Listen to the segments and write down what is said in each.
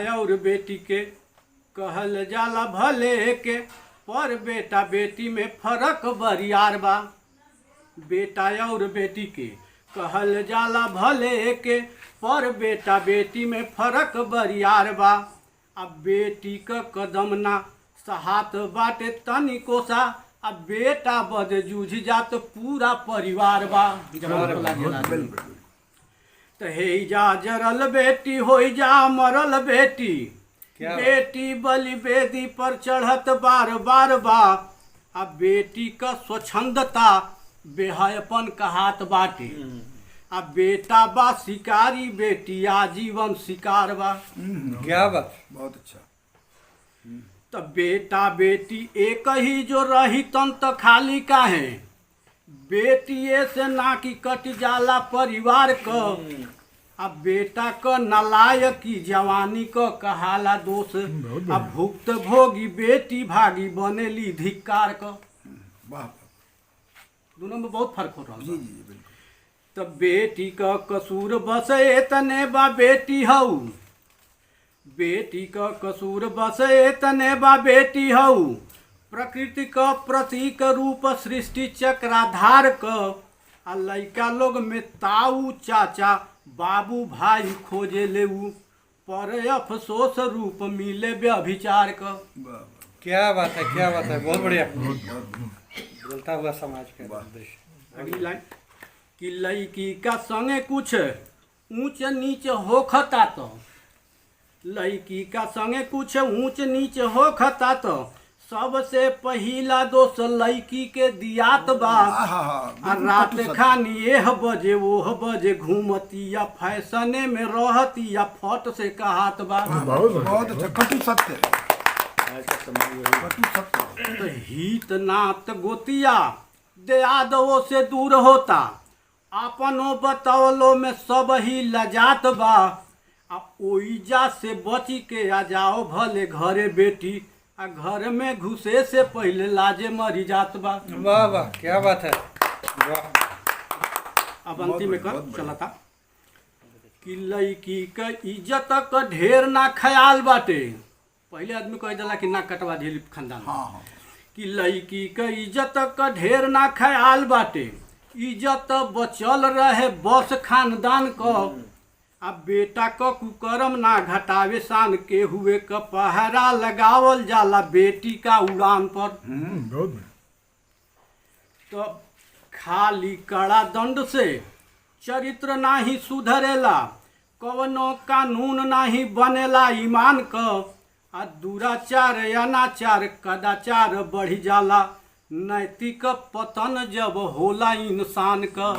और बेटी के कहल जाला भले के, पर बेटा बेटी में फर्क बरियार बा। बेटा और बेटी के कहल जाला भले के, पर बेटा बेटी में फर्क बरियार बा। अब बेटी का कदम ना सहात बाटे तनिको सा, अब बेटा बद जूझ जात पूरा परिवार बा। तो हे जा जरल बेटी हो जा मरल बेटी, बेटी बलि बेदी पर चढ़त बार बार बा। अब बेटी का स्वच्छंदता बेहयपन कहात बाटे। अब बेटा बा शिकारी, बेटी आजीवन शिकार बा। क्या बात, बहुत अच्छा। तो बेटा बेटी एक ही जो रही तन तो खाली काहे, बेटिए से ना की कट जाला परिवार क। अब बेटा क नलायकी जवानी क कहाला दोष, अब भुक्त भोगी बेटी भागी बनेली धिक्कार क। वाह, दोनों में बहुत फर्क हो रहा है। जी जी बिल्कुल। तो बेटी का कसूर बस एतने बा बेटी हऊ, बेटी का कसूर बस एतने बा बेटी हऊ। प्रकृति का प्रतीक रूप सृष्टि चक्राधार क। आ लइका लोग में ताऊ चाचा बाबू भाई खोजे लेऊ, पर अफसोस रूप मिले व्यभिचार क। वाह वाह, क्या बात है, क्या बात है, बहुत बढ़िया। बोलता हुआ समाज का दृश्य। अगली लाइन कि लड़की का संगे कुछ ऊंच नीच होखता तो, लड़की का संगे कुछ ऊंच नीच होखता तो, सबसे पहिला दोष लड़की के दियात बा। आ रात खानी एह बजे ओह बजे घूमती या फैशने में रहती या फट से कहात बा। बहुत अच्छा, कटु सत्य, कटु सत्य। तो हित नात गोतिया दयादवो से दूर होता, अपनो बतौलो में सब ही लजात बा। आ ओइजा से बची के आ जाओ भले घरे बेटी, आ घर में घुसे से पहले लाजे मरी जात बा। वाह वाह, क्या बात है, वाह। अब अंतिम में कर चला था कि लड़की का इज्जत का ढेर ना ख्याल बाटे। पहले आदमी कह दिला कि ना कटवा ढेली खानदान। हाँ, कि लड़की का इज्जत का ढेर ना ख्याल बाटे, इज्जत बचल रहे बस खानदान क। अब बेटा क कुकर्म ना घटावे शान के, हुए क पहरा लगावल जाला बेटी का उड़ान पर। बहुत बढ़िया। तो खाली कड़ा दंड से चरित्र नाही सुधरेला, कवनो कानून नाही बनेला ईमान क। आ दुराचार अनाचार कदाचार बढ़ी जाला, नैतिक पतन जब होला इंसान का,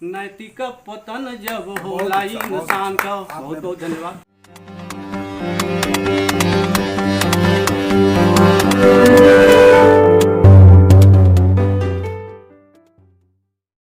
नैतिक पतन जब होला इंसान का। बहुत बहुत धन्यवाद।